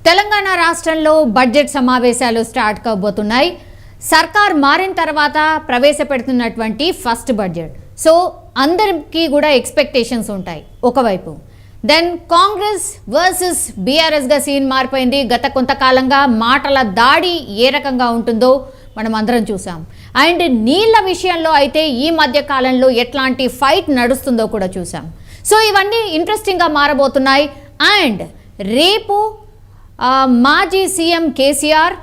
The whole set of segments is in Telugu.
తెలంగాణ రాష్ట్రంలో బడ్జెట్ సమావేశాలు స్టార్ట్ కాబోతున్నాయి. సర్కార్ మారిన తర్వాత ప్రవేశపెడుతున్నటువంటి ఫస్ట్ బడ్జెట్. సో అందరికీ కూడా ఎక్స్పెక్టేషన్స్ ఉంటాయి. ఒకవైపు దెన్ కాంగ్రెస్ వర్సెస్ బీఆర్ఎస్గా సీన్ మారిపోయింది. గత కొంతకాలంగా మాటల దాడి ఏ రకంగా ఉంటుందో మనం అందరం చూసాం. అండ్ నీళ్ల విషయంలో అయితే ఈ మధ్య కాలంలో ఎట్లాంటి ఫైట్ నడుస్తుందో కూడా చూసాం. సో ఇవన్నీ ఇంట్రెస్టింగ్గా మారబోతున్నాయి. అండ్ రేపు మాజీ CM KCR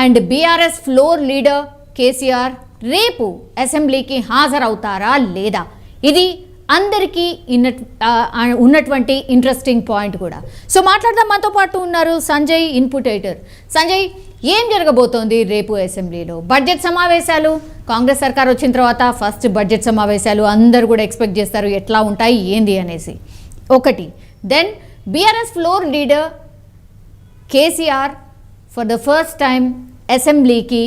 and BRS floor leader KCR రేపు అసెంబ్లీకి హాజరవుతారా లేదా, ఇది అందరికీ ఉన్నటువంటి ఇంట్రెస్టింగ్ పాయింట్ కూడా. సో మాట్లాడదాం. మనతో పాటు ఉన్నారు సంజయ్, ఇన్పుట్ ఎడిటర్. సంజయ్, ఏం జరగబోతోంది రేపు అసెంబ్లీలో? బడ్జెట్ సమావేశాలు, కాంగ్రెస్ సర్కార్ వచ్చిన తర్వాత ఫస్ట్ బడ్జెట్ సమావేశాలు అందరూ కూడా ఎక్స్పెక్ట్ చేస్తారు ఎట్లా ఉంటాయి ఏంది అనేసి. ఒకటి. Then BRS floor leader KCR for the first time అసెంబ్లీకి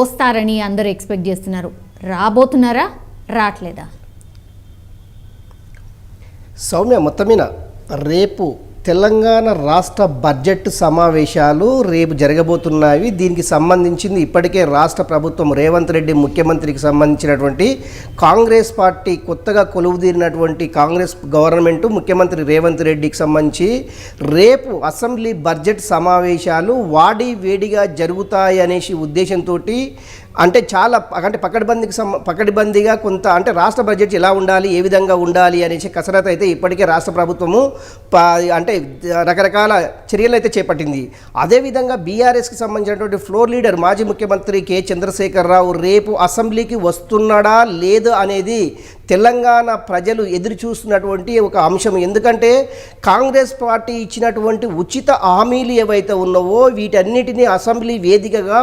వస్తారని అందరూ ఎక్స్పెక్ట్ చేస్తున్నారు. రాబోతున్నారా, రావట్లేదా? సౌమ్య, మొత్తమైన రేపు తెలంగాణ రాష్ట్ర బడ్జెట్ సమావేశాలు రేపు జరగబోతున్నాయి. దీనికి సంబంధించింది ఇప్పటికే రాష్ట్ర ప్రభుత్వం రేవంత్ రెడ్డి ముఖ్యమంత్రికి సంబంధించినటువంటి కాంగ్రెస్ పార్టీ కొత్తగా కొలువుదీరినటువంటి కాంగ్రెస్ గవర్నమెంట్ ముఖ్యమంత్రి రేవంత్ రెడ్డికి సంబంధించి రేపు అసెంబ్లీ బడ్జెట్ సమావేశాలు వాడి వేడిగా జరుగుతాయి అనేసి ఉద్దేశంతో అంటే చాలా పకడ్బందీగా కొంత అంటే రాష్ట్ర బడ్జెట్ ఎలా ఉండాలి, ఏ విధంగా ఉండాలి అనేసి కసరత్తు అయితే ఇప్పటికే రాష్ట్ర ప్రభుత్వము అంటే రకరకాల చర్యలు అయితే చేపట్టింది. అదేవిధంగా బీఆర్ఎస్కి సంబంధించినటువంటి ఫ్లోర్ లీడర్ మాజీ ముఖ్యమంత్రి కె చంద్రశేఖరరావు రేపు అసెంబ్లీకి వస్తున్నాడా లేదు అనేది తెలంగాణ ప్రజలు ఎదురు చూస్తున్నటువంటి ఒక అంశం. ఎందుకంటే కాంగ్రెస్ పార్టీ ఇచ్చినటువంటి ఉచిత హామీలు ఏవైతే ఉన్నావో వీటన్నిటినీ అసెంబ్లీ వేదికగా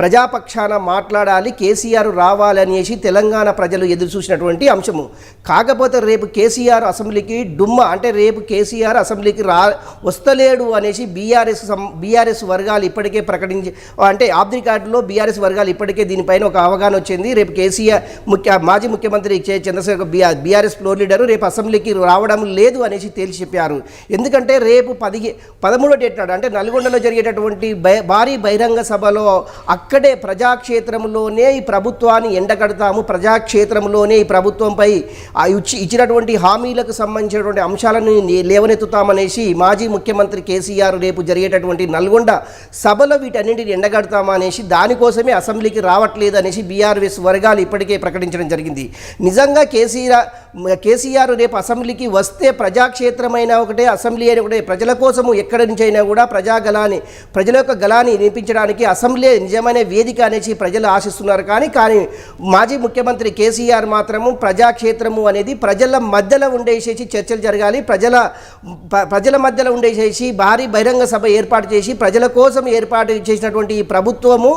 ప్రజాపక్షాన మాట్లాడాలి, కేసీఆర్ రావాలనేసి తెలంగాణ ప్రజలు ఎదురు చూసినటువంటి అంశము. కాకపోతే రేపు కేసీఆర్ అసెంబ్లీకి అంటే రేపు కేసీఆర్ అసెంబ్లీకి వస్తలేడు అనేసి బీఆర్ఎస్ వర్గాలు ఇప్పటికే అంటే ఆఫ్ ది రికార్డులో బీఆర్ఎస్ వర్గాలు ఇప్పటికే దీనిపైన ఒక అవగాహన వచ్చింది. రేపు కేసీఆర్ మాజీ ముఖ్యమంత్రి చంద్రశేఖర్ బీఆర్ఎస్ ఫ్లోర్ లీడరు రేపు అసెంబ్లీకి రావడం లేదు అనేసి తేల్చి చెప్పారు. ఎందుకంటే రేపు 13వ డేట్ నాడు అంటే నల్గొండలో జరిగేటటువంటి భారీ బహిరంగ సభలో అక్కడే ప్రజాక్షేత్రంలోనే ఈ ప్రభుత్వాన్ని ఎండగడతాము, ప్రజాక్షేత్రంలోనే ఈ ప్రభుత్వంపై ఇచ్చినటువంటి హామీలకు సంబంధించినటువంటి అంశాలను లేవనెత్తుతామనేసి మాజీ ముఖ్యమంత్రి కేసీఆర్ రేపు జరిగేటటువంటి నల్గొండ సభలో వీటన్నింటిని ఎండగడతామనేసి దానికోసమే అసెంబ్లీకి రావట్లేదు అనేసి బీఆర్ఎస్ వర్గాలు ఇప్పటికే ప్రకటించడం జరిగింది. నిజంగా కేసీఆర్ రేపు అసెంబ్లీకి వస్తే ప్రజాక్షేత్రమైన ఒకటే, అసెంబ్లీ అయిన ఒకటే, ప్రజల కోసము ఎక్కడి నుంచి అయినా కూడా ప్రజల యొక్క గలాన్ని వినిపించడానికి అసెంబ్లీ నిజమైన వేదిక అనేసి ప్రజలు ఆశిస్తున్నారు. కానీ మాజీ ముఖ్యమంత్రి కేసీఆర్ మాత్రము ప్రజాక్షేత్రము అనేది ప్రజల మధ్యలో ఉండేసేసి చర్చలు జరగాలి, ప్రజల మధ్యలో ఉండేసేసి భారీ బహిరంగ సభ ఏర్పాటు చేసి ప్రజల కోసం ఏర్పాటు చేసినటువంటి ఈ ప్రభుత్వము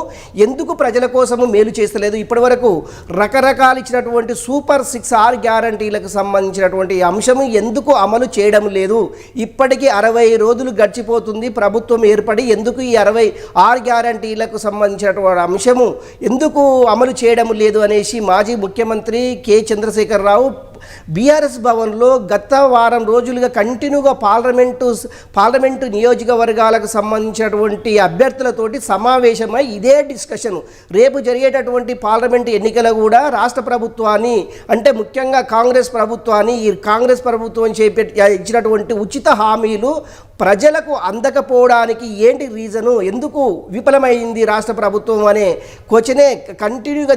ఎందుకు ప్రజల కోసము మేలు చేస్తలేదు? ఇప్పటి వరకు రకరకాలు ఇచ్చినటువంటి సూపర్ 6 గ్యారంటీలకు సంబంధించినటువంటి అంశము ఎందుకు అమలు చేయడం లేదు? ఇప్పటికీ 60 రోజులు గడిచిపోతుంది ప్రభుత్వం ఏర్పడి, ఎందుకు ఈ 66 గ్యారంటీలకు సంబంధించినటువంటి అంశము ఎందుకు అమలు చేయడం లేదు అనేసి మాజీ ముఖ్యమంత్రి కె చంద్రశేఖరరావు బీఆర్ఎస్ భవన్లో గత వారం రోజులుగా కంటిన్యూగా పార్లమెంటు నియోజకవర్గాలకు సంబంధించినటువంటి అభ్యర్థులతోటి సమావేశమై ఇదే డిస్కషన్. రేపు జరిగేటటువంటి పార్లమెంటు ఎన్నికలు కూడా రాష్ట్ర ప్రభుత్వాన్ని అంటే ముఖ్యంగా కాంగ్రెస్ ప్రభుత్వం ఇచ్చినటువంటి ఉచిత హామీలు ప్రజలకు అందకపోవడానికి ఏంటి రీజను, ఎందుకు విఫలమైంది రాష్ట్ర ప్రభుత్వం అనే క్వశ్చనే కంటిన్యూగా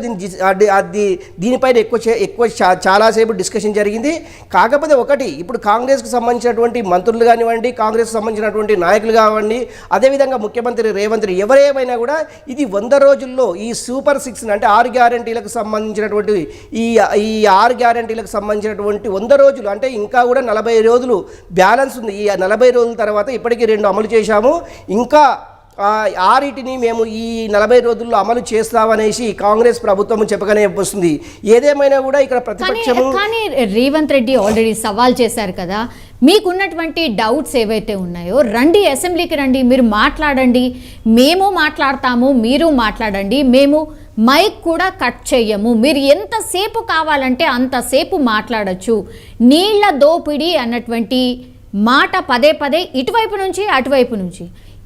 దీనిపైన ఎక్కువ చాలాసేపు డిస్కషన్ జరిగింది. కాకపోతే ఒకటి, ఇప్పుడు కాంగ్రెస్కి సంబంధించినటువంటి మంత్రులు కానివ్వండి, కాంగ్రెస్కి సంబంధించినటువంటి నాయకులు కానివ్వండి, అదేవిధంగా ముఖ్యమంత్రి రేవంత్ రెడ్డి ఎవరేమైనా కూడా ఇది 100 రోజుల్లో ఈ సూపర్ 6 అంటే 6 గ్యారంటీలకు సంబంధించినటువంటి ఈ 6 గ్యారంటీలకు సంబంధించినటువంటి 100 రోజులు అంటే ఇంకా కూడా 40 రోజులు బ్యాలెన్స్ ఉంది. ఈ 40 రోజుల తర్వాత ఇప్పటికీ 2 అమలు చేశాము, ఇంకా 6టిని మేము ఈ 40 రోజుల్లో అమలు చేస్తామనేసి కాంగ్రెస్ ప్రభుత్వం చెప్పగానే వస్తుంది. ఏదేమైనా కూడా ఇక్కడ ప్రతిపక్షము కానీ రేవంత్ రెడ్డి ఆల్రెడీ సవాల్ చేశారు కదా, మీకున్నటువంటి డౌట్స్ ఏవైతే ఉన్నాయో రండి, అసెంబ్లీకి రండి, మీరు మాట్లాడండి, మేము మాట్లాడతాము, మీరు మాట్లాడండి, మేము మైక్ కూడా కట్ చేయము, మీరు ఎంతసేపు కావాలంటే అంతసేపు మాట్లాడచ్చు, నీళ్ల దోపిడీ అన్నటువంటి మాట పదే పదే ఇటువైపు నుంచి అటువైపు నుంచి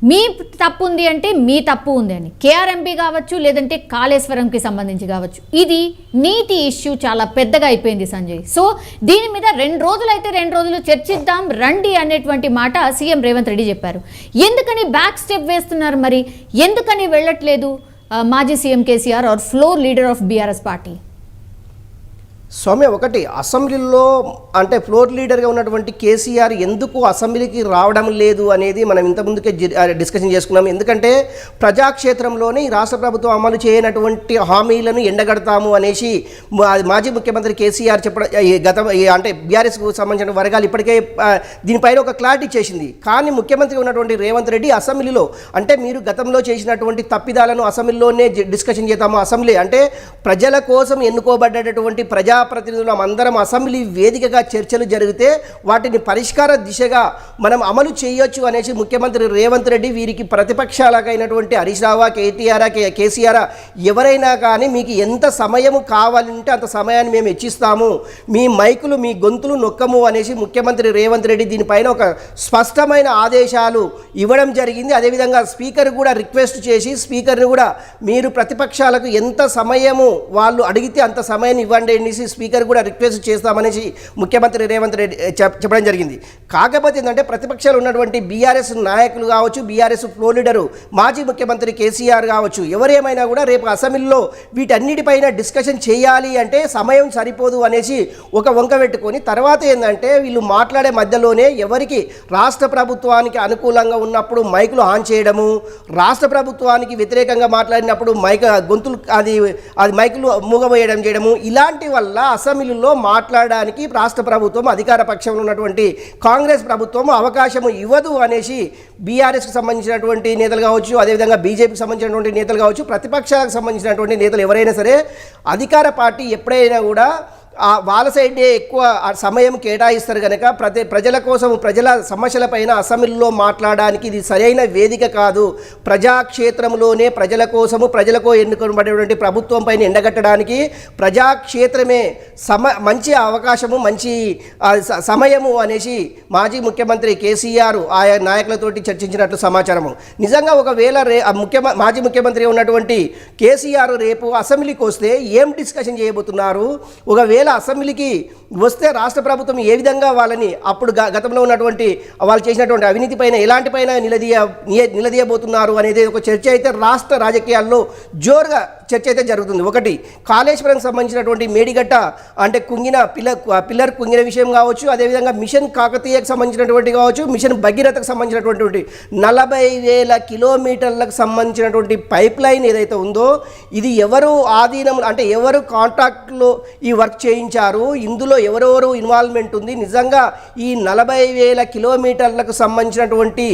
మీ తప్పు ఉంది అంటే మీ తప్పు ఉంది అని, కేఆర్ఎంపీ కావచ్చు లేదంటే కాళేశ్వరంకి సంబంధించి కావచ్చు, ఇది నీటి ఇష్యూ చాలా పెద్దగా అయిపోయింది సంజయ్. సో దీని మీద 2 రోజులు చర్చిద్దాం రండి అనేటువంటి మాట సీఎం రేవంత్ రెడ్డి చెప్పారు. ఎందుకని బ్యాక్ స్టెప్ వేస్తున్నారు, మరి ఎందుకని వెళ్ళట్లేదు మాజీ CM KCR or floor leader of BRS party? Soumya, ఒకటి అసెంబ్లీలో అంటే ఫ్లోర్ లీడర్గా ఉన్నటువంటి కేసీఆర్ ఎందుకు అసెంబ్లీకి రావడం లేదు అనేది మనం ఇంతకుముందుకే డిస్కషన్ చేసుకున్నాం. ఎందుకంటే ప్రజాక్షేత్రంలోనే ఈ రాష్ట్ర ప్రభుత్వం అమలు చేయనటువంటి హామీలను ఎండగడతాము అనేసి మాజీ ముఖ్యమంత్రి కేసీఆర్ చెప్పడం అంటే బీఆర్ఎస్కు సంబంధించిన వర్గాలు ఇప్పటికే దీనిపైన ఒక క్లారిటీ చేసింది. కానీ ముఖ్యమంత్రి ఉన్నటువంటి రేవంత్ రెడ్డి అసెంబ్లీలో అంటే మీరు గతంలో చేసినటువంటి తప్పిదాలను అసెంబ్లీలోనే డిస్కషన్ చేద్దాము. అసెంబ్లీ అంటే ప్రజల కోసం ఎన్నుకోబడ్డటువంటి ప్రజాప్రతినిధులం అందరం అసెంబ్లీ వేదికగా చర్చలు జరిగితే వాటిని పరిష్కార దిశగా మనం అమలు చేయొచ్చు అనేసి ముఖ్యమంత్రి రేవంత్ రెడ్డి వీరికి ప్రతిపక్షాలకైనటువంటి హరీష్ రావు, కేసీఆర్ ఎవరైనా కానీ మీకు ఎంత సమయం కావాలంటే అంత సమయాన్ని మేము ఇచ్చిస్తాము, మీ మైకులు మీ గొంతులు నొక్కము అనేసి ముఖ్యమంత్రి రేవంత్ రెడ్డి దీనిపైన ఒక స్పష్టమైన ఆదేశాలు ఇవ్వడం జరిగింది. అదేవిధంగా స్పీకర్ కూడా రిక్వెస్ట్ చేసి స్పీకర్ని కూడా మీరు ప్రతిపక్షాలకు ఎంత సమయము వాళ్ళు అడిగితే అంత సమయాన్ని ఇవ్వండి అనేసి స్పీకర్ కూడా రిక్వెస్ట్ చేస్తామనేసి ముఖ్యమంత్రి రేవంత్ రెడ్డి చెప్పడం జరిగింది. కాకపోతే ఏంటంటే ప్రతిపక్షాలు ఉన్నటువంటి బీఆర్ఎస్ నాయకులు కావచ్చు, బీఆర్ఎస్ ఫ్లోర్ లీడరు మాజీ ముఖ్యమంత్రి కేసీఆర్ కావచ్చు, ఎవరేమైనా కూడా రేపు అసెంబ్లీలో వీటన్నిటిపైన డిస్కషన్ చేయాలి అంటే సమయం సరిపోదు అనేసి ఒక వంక పెట్టుకొని తర్వాత ఏంటంటే వీళ్ళు మాట్లాడే మధ్యలోనే ఎవరికి రాష్ట్ర ప్రభుత్వానికి అనుకూలంగా ఉన్నప్పుడు మైకులు ఆన్ చేయడము, రాష్ట్ర ప్రభుత్వానికి వ్యతిరేకంగా మాట్లాడినప్పుడు గొంతులు అది మైకులు మూగబోయడం చేయడము, ఇలాంటి వల్ల అసెంబ్లీలో మాట్లాడడానికి రాష్ట్ర ప్రభుత్వం అధికార పక్షంలో ఉన్నటువంటి కాంగ్రెస్ ప్రభుత్వం అవకాశం ఇవ్వదు అనేసి బీఆర్ఎస్కి సంబంధించినటువంటి నేతలు కావచ్చు, అదేవిధంగా బీజేపీకి సంబంధించినటువంటి నేతలు కావచ్చు, ప్రతిపక్షాలకు సంబంధించినటువంటి నేతలు ఎవరైనా సరే అధికార పార్టీ ఎప్పుడైనా కూడా వాళ్ళ సైడే ఎక్కువ సమయం కేటాయిస్తారు కనుక ప్రజల కోసం ప్రజల సమస్యలపైన అసెంబ్లీలో మాట్లాడడానికి ఇది సరైన వేదిక కాదు. ప్రజాక్షేత్రంలోనే ప్రజల కోసము ప్రజలకు ఎన్నుకోబడేటువంటి ప్రభుత్వం పైన ఎండగట్టడానికి ప్రజాక్షేత్రమే మంచి అవకాశము, మంచి సమయము అనేసి మాజీ ముఖ్యమంత్రి కేసీఆర్ ఆయా నాయకులతోటి చర్చించినట్లు సమాచారము. నిజంగా ఒకవేళ మాజీ ముఖ్యమంత్రి ఉన్నటువంటి కేసీఆర్ రేపు అసెంబ్లీకి వస్తే ఏం డిస్కషన్ చేయబోతున్నారు, ఒకవేళ అసెంబ్లీకి వస్తే రాష్ట్ర ప్రభుత్వం ఏ విధంగా వాళ్ళని అప్పుడు గతంలో ఉన్నటువంటి వాళ్ళు చేసినటువంటి అవినీతి పైన ఎలాంటి పైన నిలదీయబోతున్నారు అనేది ఒక చర్చ అయితే రాష్ట్ర రాజకీయాల్లో జోరుగా చర్చ అయితే జరుగుతుంది. ఒకటి కాళేశ్వరంకి సంబంధించినటువంటి మేడిగడ్డ అంటే పిల్లర్ కుంగిన విషయం కావచ్చు, అదేవిధంగా మిషన్ కాకతీయకు సంబంధించినటువంటి కావచ్చు, మిషన్ భగీరథకు సంబంధించినటువంటి 40,000 కిలోమీటర్లకు సంబంధించినటువంటి పైప్ లైన్ ఏదైతే ఉందో ఇది ఎవరు ఆధీనం అంటే ఎవరు కాంట్రాక్ట్లో ఈ వర్క్ చేయించారు, ఇందులో ఎవరెవరు ఇన్వాల్వ్మెంట్ ఉంది, నిజంగా ఈ 40,000 కిలోమీటర్లకు సంబంధించినటువంటి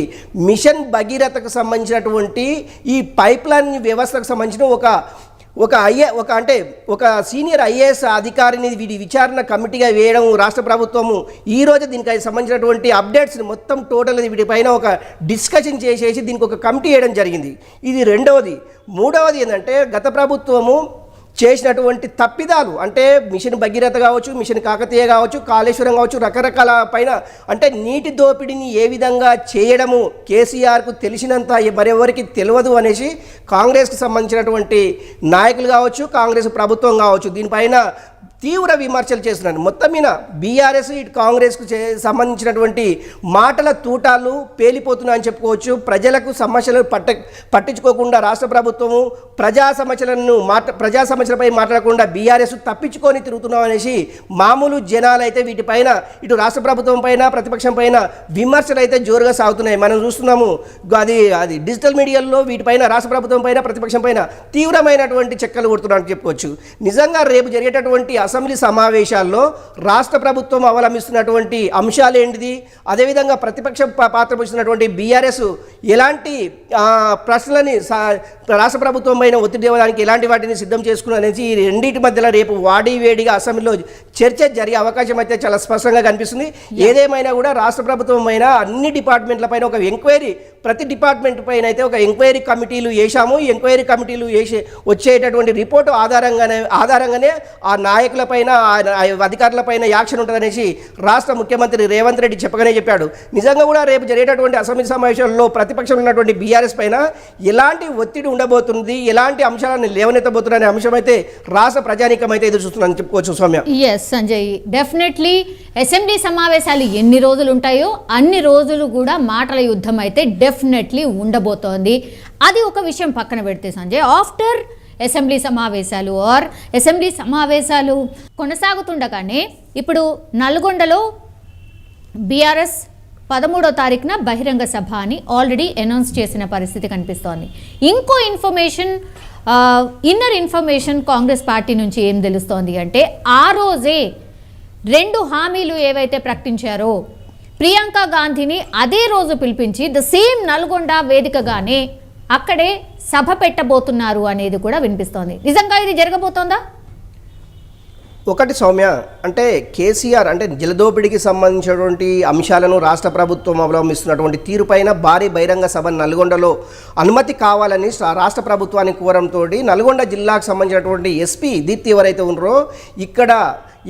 మిషన్ భగీరథకు సంబంధించినటువంటి ఈ పైప్ లైన్ వ్యవస్థకు సంబంధించిన ఒక సీనియర్ ఐఏఎస్ అధికారిని వీడి విచారణ కమిటీగా వేయడం రాష్ట్ర ప్రభుత్వము ఈరోజు దీనికి సంబంధించినటువంటి అప్డేట్స్ని మొత్తం టోటల్ వీటిపైన ఒక డిస్కషన్ చేసేసి దీనికి ఒక కమిటీ వేయడం జరిగింది. ఇది రెండవది. మూడవది ఏంటంటే గత ప్రభుత్వము చేసినటువంటి తప్పిదాలు అంటే మిషన్ భగీరథ కావచ్చు, మిషన్ కాకతీయ కావచ్చు, కాళేశ్వరం కావచ్చు, రకరకాల పైన అంటే నీటి దోపిడీని ఏ విధంగా చేయడము కేసీఆర్కు తెలిసినంత మరెవరికి తెలియదు అనేసి కాంగ్రెస్కి సంబంధించినటువంటి నాయకులు కావచ్చు, కాంగ్రెస్ ప్రభుత్వం కావచ్చు దీనిపైన తీవ్ర విమర్శలు చేస్తున్నారు. మొత్తం మీద బీఆర్ఎస్ ఇటు కాంగ్రెస్కు సంబంధించినటువంటి మాటల తూటాలు పేలిపోతున్నాయని చెప్పుకోవచ్చు. ప్రజలకు సమస్యలు పట్టించుకోకుండా రాష్ట్ర ప్రభుత్వము ప్రజా సమస్యలపై మాట్లాడకుండా బీఆర్ఎస్ తప్పించుకొని తిరుగుతున్నాం అనేసి మామూలు జనాలు అయితే వీటిపైన ఇటు రాష్ట్ర ప్రభుత్వం పైన ప్రతిపక్షం పైన విమర్శలు అయితే జోరుగా సాగుతున్నాయి. మనం చూస్తున్నాము అది డిజిటల్ మీడియాలో వీటిపైన రాష్ట్ర ప్రభుత్వం పైన ప్రతిపక్షం పైన తీవ్రమైనటువంటి చెక్కలు కొడుతున్నారని చెప్పుకోవచ్చు. నిజంగా రేపు జరిగేటటువంటి అసెంబ్లీ సమావేశాల్లో రాష్ట్ర ప్రభుత్వం అవలంబిస్తున్నటువంటి అంశాలు ఏంటిది, అదేవిధంగా ప్రతిపక్ష పాత్ర పోషిస్తున్నటువంటి బీఆర్ఎస్ ఎలాంటి ప్రశ్నలని రాష్ట్ర ప్రభుత్వం పైన ఒత్తిడి ఇవ్వడానికి ఎలాంటి వాటిని సిద్ధం చేసుకున్నారు అనేసి ఈ రెండింటి మధ్యలో రేపు వేడిగా అసెంబ్లీలో చర్చ జరిగే అవకాశం అయితే చాలా స్పష్టంగా కనిపిస్తుంది. ఏదేమైనా కూడా రాష్ట్ర ప్రభుత్వం పైన అన్ని డిపార్ట్మెంట్ల పైన ఒక ఎంక్వైరీ, ప్రతి డిపార్ట్మెంట్ పైన అయితే ఒక ఎంక్వైరీ కమిటీలు వేశాము. ఈ ఎంక్వైరీ కమిటీలు వచ్చేటటువంటి రిపోర్టు ఆధారంగానే ఆ నాయకుల పైన అధికారుల పైన యాక్షన్ ఉంటుందనేసి రాష్ట్ర ముఖ్యమంత్రి రేవంత్ రెడ్డి చెప్పాడు. నిజంగా కూడా రేపు జరిగేటటువంటి అసెంబ్లీ సమావేశాల్లో ప్రతిపక్షంలో ఉన్నటువంటి బీఆర్ఎస్ పైన ఎలాంటి ఒత్తిడి ఉండబోతుంది, ఎలాంటి అంశాలను లేవనెత్తబోతున్న అంశం అయితే రాష్ట్ర ప్రజానీకం అయితే ఎదురు చూస్తుందని చెప్పుకోవచ్చు. Soumya, yes Sanjay, definitely assembly సమావేశాలు ఎన్ని రోజులు ఉంటాయో అన్ని రోజులు కూడా మాటల యుద్ధం అయితే డెఫినెట్లీ ఉండబోతోంది. అది ఒక విషయం పక్కన పెడితే సంజయ్, ఆఫ్టర్ అసెంబ్లీ సమావేశాలు కొనసాగుతుండగానే ఇప్పుడు నల్గొండలో బీఆర్ఎస్ 13వ తారీఖున బహిరంగ సభ అని ఆల్రెడీ అనౌన్స్ చేసిన పరిస్థితి కనిపిస్తోంది. ఇంకో ఇన్నర్ ఇన్ఫర్మేషన్ కాంగ్రెస్ పార్టీ నుంచి ఏం తెలుస్తోంది అంటే, ఆ రోజే 2 హామీలు ఏవైతే ప్రకటించారో ప్రియాంక గాంధీని అదే రోజు పిలిపించి ద సేమ్ నల్గొండ వేదికగానే అక్కడే సభ పెట్టబోతున్నారు అనేది కూడా వినిపిస్తోంది. నిజంగా ఇది జరగబోతోందా? ఒకటి సౌమ్య, అంటే కేసీఆర్ అంటే జలదోపిడికి సంబంధించినటువంటి అంశాలను రాష్ట్ర ప్రభుత్వం అవలంబిస్తున్నటువంటి తీరుపైన భారీ బహిరంగ సభ నల్గొండలో అనుమతి కావాలని రాష్ట్ర ప్రభుత్వానికి కోరంతో నల్గొండ జిల్లాకు సంబంధించినటువంటి ఎస్పీ దీప్తి ఎవరైతే ఉన్నారో ఇక్కడ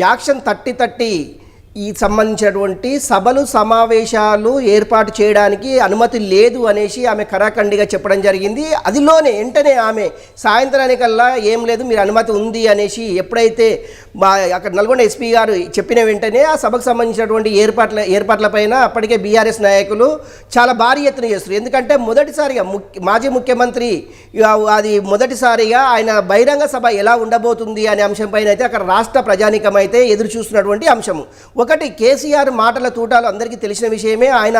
యాక్షన్ 30 ఈ సంబంధించినటువంటి సభలు సమావేశాలు ఏర్పాటు చేయడానికి అనుమతి లేదు అనేసి ఆమె కరాఖండిగా చెప్పడం జరిగింది. అదిలోనే వెంటనే ఆమె సాయంత్రానికల్లా ఏం లేదు, మీరు అనుమతి ఉంది అనేసి ఎప్పుడైతే అక్కడ నల్గొండ ఎస్పీ గారు చెప్పిన వెంటనే ఆ సభకు సంబంధించినటువంటి ఏర్పాట్లపైన అప్పటికే బీఆర్ఎస్ నాయకులు చాలా భారీ ఎత్తున చేస్తారు. ఎందుకంటే మొదటిసారిగా మాజీ ముఖ్యమంత్రి మొదటిసారిగా ఆయన బహిరంగ సభ ఎలా ఉండబోతుంది అనే అంశంపైన అయితే అక్కడ రాష్ట్ర ప్రజానీకం అయితే ఎదురు చూస్తున్నటువంటి అంశము. ఒకటి, కేసీఆర్ మాటల తూటాలు అందరికీ తెలిసిన విషయమే. ఆయన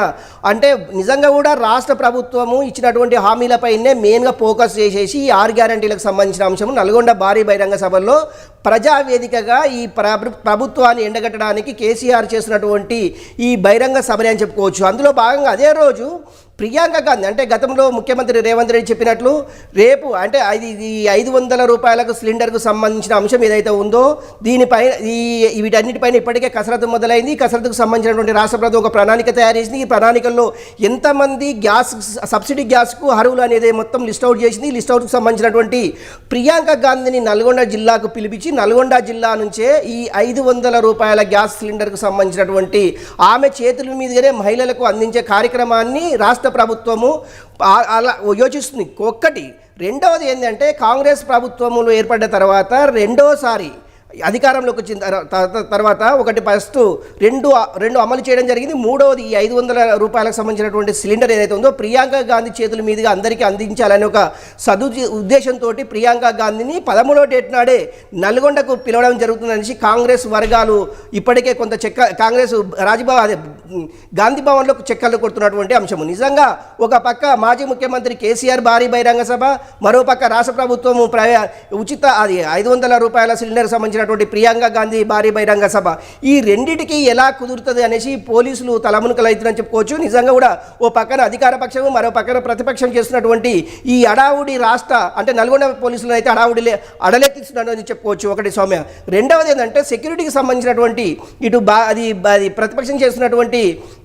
అంటే నిజంగా కూడా రాష్ట్ర ప్రభుత్వము ఇచ్చినటువంటి హామీలపైనే మెయిన్గా ఫోకస్ చేసేసి 6 గ్యారంటీలకు సంబంధించిన అంశము నల్గొండ భారీ బహిరంగ సభల్లో ప్రజావేదికగా ఈ ప్రభుత్వాన్ని ఎండగట్టడానికి కేసీఆర్ చేసినటువంటి ఈ బహిరంగ సభని అని చెప్పుకోవచ్చు. అందులో భాగంగా అదే రోజు ప్రియాంక గాంధీ అంటే గతంలో ముఖ్యమంత్రి రేవంత్ రెడ్డి చెప్పినట్లు రేపు అంటే ఈ 500 రూపాయలకు సిలిండర్కు సంబంధించిన అంశం ఏదైతే ఉందో దీనిపైన వీటన్నిటిపైన ఇప్పటికే కసరత్తు మొదలైంది. కసరత్తుకు సంబంధించినటువంటి రాష్ట్ర ప్రభుత్వం ఒక ప్రణాళిక తయారు చేసింది. ఈ ప్రణాళికల్లో ఎంతమంది సబ్సిడీ గ్యాస్కు అర్హులు అనేది మొత్తం లిస్ట్ అవుట్ చేసింది. లిస్ట్ అవుట్కు సంబంధించినటువంటి ప్రియాంక గాంధీని నల్గొండ జిల్లాకు పిలిపించి నల్గొండ జిల్లా నుంచే ఈ 500 రూపాయల గ్యాస్ సిలిండర్కు సంబంధించినటువంటి ఆమె చేతుల మీదుగానే మహిళలకు అందించే కార్యక్రమాన్ని రాష్ట్ర ప్రభుత్వము అలా యోచిస్తుంది. ఒక్కటి. రెండవది ఏంటంటే కాంగ్రెస్ ప్రభుత్వములు ఏర్పడ్డ తర్వాత రెండోసారి అధికారంలోకి వచ్చిన తర్వాత ఒకటి ఫస్ట్ రెండు అమలు చేయడం జరిగింది. మూడవది ఈ 500 రూపాయలకు సంబంధించినటువంటి సిలిండర్ ఏదైతే ఉందో ప్రియాంక గాంధీ చేతుల మీదుగా అందరికీ అందించాలని ఒక ఉద్దేశంతో ప్రియాంక గాంధీని 13వ డేట్ నాడే నల్గొండకు పిలవడం జరుగుతుందనేసి కాంగ్రెస్ వర్గాలు ఇప్పటికే కొంత కాంగ్రెస్ గాంధీ భవన్లో చెక్కలు కొడుతున్నటువంటి అంశము. నిజంగా ఒక పక్క మాజీ ముఖ్యమంత్రి కేసీఆర్ భారీ బహిరంగ సభ, మరో పక్క రాష్ట్ర ప్రభుత్వము ఉచిత 500 రూపాయల సిలిండర్ సంబంధించిన ప్రియాంక గాంధీ భారీ బహిరంగ సభ, ఈ రెండిటికి ఎలా కుదురుతుంది అనేసి పోలీసులు తలమునకలు అవుతుందని చెప్పుకోవచ్చు. నిజంగా కూడా ఓ పక్కన అధికార పక్షము, మరో పక్కన ప్రతిపక్షం చేస్తున్నటువంటి ఈ అడావుడి అంటే నల్గొండ పోలీసులు అయితే అడలెత్తిస్తున్నారని చెప్పుకోవచ్చు. ఒకటి సౌమ్య. రెండవది ఏంటంటే సెక్యూరిటీకి సంబంధించినటువంటి ఇటు అది ప్రతిపక్షం చేస్తున్నటువంటి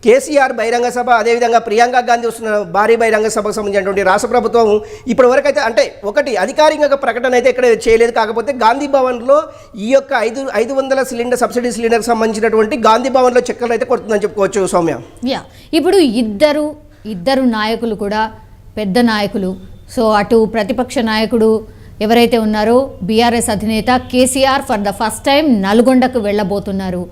కేసీఆర్ బహిరంగ సభ, అదేవిధంగా ప్రియాంక గాంధీ వస్తున్న భారీ బహిరంగ సభకు సంబంధించినటువంటి రాష్ట్ర ప్రభుత్వం ఇప్పటి వరకు అయితే అంటే ఒకటి అధికారికంగా ప్రకటన అయితే ఇక్కడ చేయలేదు. కాకపోతే గాంధీ భవన్లో ఈ యొక్క 500 సిలిండర్ సబ్సిడీ సిలిండర్కి సంబంధించినటువంటి గాంధీ భవన్లో చెక్కలు అయితే కొడుతుందని చెప్పుకోవచ్చు. సౌమ్య, ఇప్పుడు ఇద్దరు నాయకులు కూడా పెద్ద నాయకులు. సో అటు ప్రతిపక్ష నాయకుడు ఎవరైతే ఉన్నారో బీఆర్ఎస్ అధినేత KCR for the first time నల్గొండకు వెళ్ళబోతున్నారు.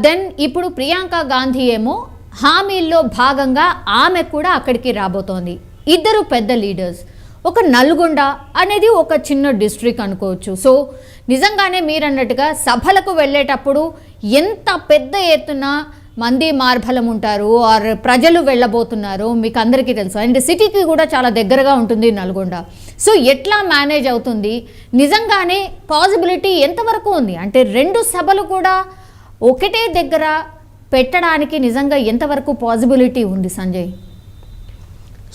దెన్ ఇప్పుడు ప్రియాంక గాంధీ ఏమో హామీల్లో భాగంగా ఆమె కూడా అక్కడికి రాబోతోంది. ఇద్దరు పెద్ద లీడర్స్. ఒక నల్గొండ అనేది ఒక చిన్న డిస్ట్రిక్ట్ అనుకోవచ్చు. సో నిజంగానే మీరన్నట్టుగా సభలకు వెళ్ళేటప్పుడు ఎంత పెద్ద ఎత్తున మంది మార్బలం ఉంటారు ఆర్ ప్రజలు వెళ్ళబోతున్నారు మీకు అందరికీ తెలుసు. అండ్ సిటీకి కూడా చాలా దగ్గరగా ఉంటుంది నల్గొండ. సో ఎట్లా మేనేజ్ అవుతుంది? నిజంగానే పాసిబిలిటీ ఎంతవరకు ఉంది? అంటే 2 సభలు కూడా ఒకటే దగ్గర పెట్టడానికి నిజంగా ఎంతవరకు పాసిబిలిటీ ఉంది సంజయ్?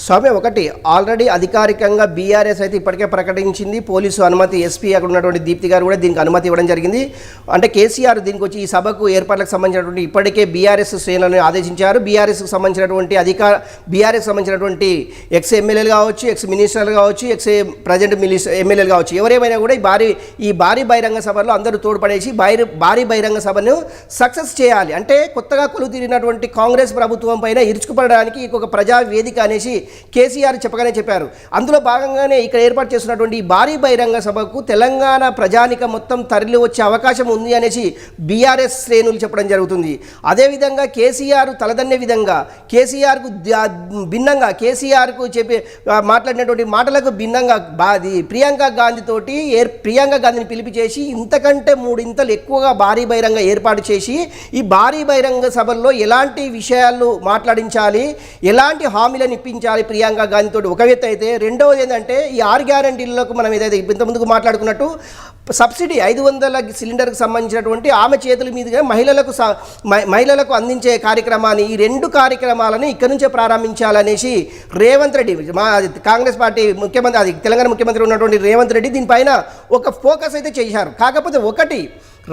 స్వామి ఒకటి ఆల్రెడీ అధికారికంగా బీఆర్ఎస్ అయితే ఇప్పటికే ప్రకటించింది, పోలీసు అనుమతి, ఎస్పీ అక్కడ ఉన్నటువంటి దీప్తి గారు కూడా దీనికి అనుమతి ఇవ్వడం జరిగింది. అంటే కేసీఆర్ దీనికి వచ్చి ఈ సభకు ఏర్పాట్లకు సంబంధించినటువంటి ఇప్పటికే బీఆర్ఎస్ శ్రేణులను ఆదేశించారు. బీఆర్ఎస్కి సంబంధించినటువంటి బీఆర్ఎస్ సంబంధించినటువంటి ఎక్స్ ఎమ్మెల్యేలు కావచ్చు, ఎక్స్ మినిస్టర్లు కావచ్చు, ఎక్స్ ప్రజెంట్ ఎమ్మెల్యేలు కావచ్చు, ఎవరేమైనా కూడా ఈ భారీ బహిరంగ సభలో అందరూ తోడ్పడేసి భారీ బహిరంగ సభను సక్సెస్ చేయాలి. అంటే కొత్తగా కొలువు తీరినటువంటి కాంగ్రెస్ ప్రభుత్వం పైన ఇరుచుకుపడడానికి ఒక ప్రజా వేదిక అనేసి కేసీఆర్ చెప్పారు. అందులో భాగంగానే ఇక్కడ ఏర్పాటు చేస్తున్నటువంటి ఈ భారీ బహిరంగ సభకు తెలంగాణ ప్రజానిక మొత్తం తరలి వచ్చే అవకాశం ఉంది అనేసి బీఆర్ఎస్ శ్రేణులు చెప్పడం జరుగుతుంది. అదేవిధంగా కేసీఆర్ తలదన్నే విధంగా కేసీఆర్కు భిన్నంగా కేసీఆర్కు మాట్లాడినటువంటి మాటలకు భిన్నంగా ప్రియాంక గాంధీని పిలిపించేసి ఇంతకంటే 3 ఇంతలు ఎక్కువగా భారీ బహిరంగ ఏర్పాటు చేసి ఈ భారీ బహిరంగ సభల్లో ఎలాంటి విషయాలు మాట్లాడించాలి, ఎలాంటి హామీలను ఇప్పించాలి ప్రియాంక గాంధీతో ఒక వ్యక్తి అయితే, రెండవది ఏంటంటే ఈ 6 గ్యారంటీలకు మనం ఏదైతే ఇంతకుముందుకు మాట్లాడుకున్నట్టు సబ్సిడీ 500 సిలిండర్కి సంబంధించినటువంటి ఆమె చేతుల మీదుగా మహిళలకు అందించే కార్యక్రమాన్ని, ఈ 2 కార్యక్రమాలను ఇక్కడి నుంచే ప్రారంభించాలనేసి రేవంత్ రెడ్డి కాంగ్రెస్ పార్టీ ముఖ్యమంత్రి తెలంగాణ ముఖ్యమంత్రి ఉన్నటువంటి రేవంత్ రెడ్డి దీనిపైన ఒక ఫోకస్ అయితే చేశారు. కాకపోతే ఒకటి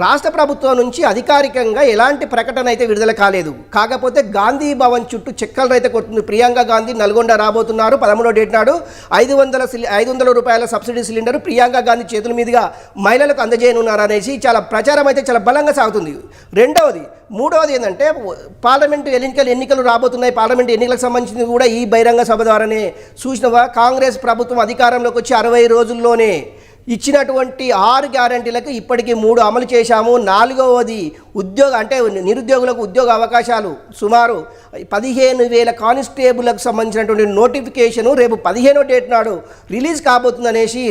రాష్ట్ర ప్రభుత్వం నుంచి అధికారికంగా ఎలాంటి ప్రకటన అయితే విడుదల కాలేదు. కాకపోతే గాంధీ భవన్ చుట్టూ చెక్కలు అయితే కొడుతుంది. ప్రియాంక గాంధీ నల్గొండ రాబోతున్నారు 13వ డేట్ నాడు. 500 రూపాయల సబ్సిడీ సిలిండర్ ప్రియాంక గాంధీ చేతుల మీదుగా మహిళలకు అందజేయనున్నారు అనేసి చాలా ప్రచారం అయితే చాలా బలంగా సాగుతుంది. మూడవది ఏంటంటే పార్లమెంటు ఎన్నికలు రాబోతున్నాయి. పార్లమెంటు ఎన్నికలకు సంబంధించింది కూడా ఈ బహిరంగ సభ ద్వారానే చూసినవా. కాంగ్రెస్ ప్రభుత్వం అధికారంలోకి వచ్చి 60 రోజుల్లోనే ఇచ్చినటువంటి 6 గ్యారంటీలకు ఇప్పటికీ 3 అమలు చేశాము. 4వది నిరుద్యోగులకు ఉద్యోగ అవకాశాలు సుమారు 15,000 కానిస్టేబుల్లకు సంబంధించినటువంటి నోటిఫికేషను రేపు 15వ డేట్ నాడు రిలీజ్ కాబోతుందనేసి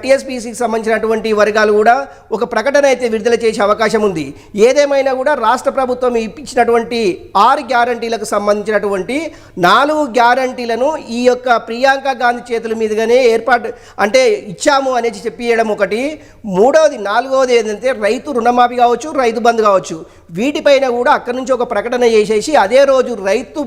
టీఎస్పీసీకి సంబంధించినటువంటి వర్గాలు కూడా ఒక ప్రకటన అయితే విడుదల చేసే అవకాశం ఉంది. ఏదేమైనా కూడా రాష్ట్ర ప్రభుత్వం ఇప్పించినటువంటి 6 గ్యారంటీలకు సంబంధించినటువంటి 4 గ్యారంటీలను ఈ యొక్క ప్రియాంక గాంధీ చేతుల మీదుగానే ఇచ్చాము అనేది చెప్పియడం ఒకటి. నాలుగవది ఏంటంటే రైతు రుణమాఫీ కావచ్చు, రైతు బంధు కావచ్చు, వీటిపైన కూడా అక్కడి నుంచి ఒక ప్రకటన చేసేసి అదే రోజు రైతు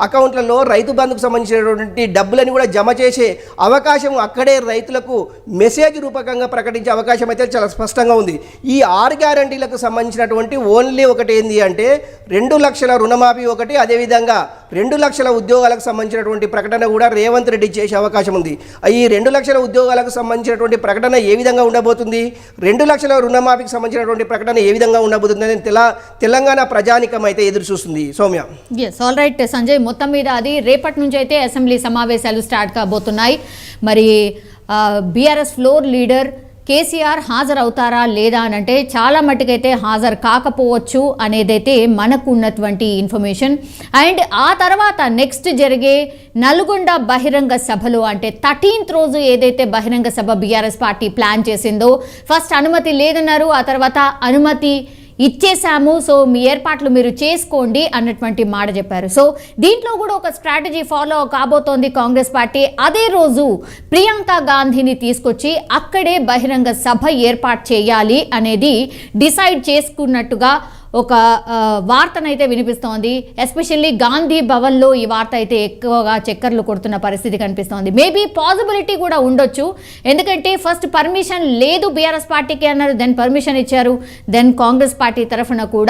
అకౌంట్లలో రైతు బంధుకు సంబంధించినటువంటి డబ్బులని కూడా జమ చేసే అవకాశం అక్కడే రైతులకు మెసేజ్ రూపకంగా ప్రకటించే అవకాశం అయితే చాలా స్పష్టంగా ఉంది. ఈ 6 గ్యారంటీలకు సంబంధించినటువంటి ఓన్లీ ఒకటి ఏంది అంటే 2 లక్షల రుణమాఫీ ఒకటి, అదేవిధంగా 2 లక్షల ఉద్యోగాలకు సంబంధించినటువంటి ప్రకటన కూడా రేవంత్ రెడ్డి చేసే అవకాశం ఉంది. ఈ 2 లక్షల ఉద్యోగాలకు సంబంధించినటువంటి ప్రకటన ఏ విధంగా ఉండబోతుంది, 2 లక్షల రుణమాఫీకి సంబంధించినటువంటి ప్రకటన ఏ విధంగా ఉండబోతుంది అని తెలంగాణ ప్రజానికం అయితే ఎదురు చూస్తుంది. సౌమ్య, ఆల్ రైట్ సంజయ్, మొత్తం మీద అది రేపటి నుంచి అయితే అసెంబ్లీ సమావేశాలు స్టార్ట్ కాబోతున్నాయి. మరి బీఆర్ఎస్ ఫ్లోర్ లీడర్ కేసీఆర్ హాజరవుతారా లేదా అని అంటే చాలా మట్టుకైతే హాజరు కాకపోవచ్చు అనేదైతే మనకు ఉన్నటువంటి ఇన్ఫర్మేషన్. అండ్ ఆ తర్వాత నెక్స్ట్ జరిగే నల్గొండ బహిరంగ సభలో అంటే 13th రోజు ఏదైతే బహిరంగ సభ బీఆర్ఎస్ పార్టీ ప్లాన్ చేసిందో ఫస్ట్ అనుమతి లేదన్నారు, ఆ తర్వాత అనుమతి ఇచ్చేసాము, సో మీ ఏర్పాట్లు మీరు చేసుకోండి అన్నటువంటి మాట చెప్పారు. సో దీంట్లో కూడా ఒక స్ట్రాటజీ ఫాలో కాబోతోంది కాంగ్రెస్ పార్టీ. అదే రోజు ప్రియాంక గాంధీని తీసుకొచ్చి అక్కడే బహిరంగ సభ ఏర్పాటు చేయాలి అనేది డిసైడ్ చేసుకున్నట్టుగా ఒక వార్తనైతే వినిపిస్తోంది. ఎస్పెషల్లీ గాంధీ భవన్లో ఈ వార్త అయితే ఎక్కువగా చక్కర్లు కొడుతున్న పరిస్థితి కనిపిస్తోంది. మేబీ పాసిబిలిటీ కూడా ఉండొచ్చు, ఎందుకంటే ఫస్ట్ పర్మిషన్ లేదు బీఆర్ఎస్ పార్టీకి అన్నారు, దెన్ పర్మిషన్ ఇచ్చారు, దెన్ కాంగ్రెస్ పార్టీ తరఫున కూడా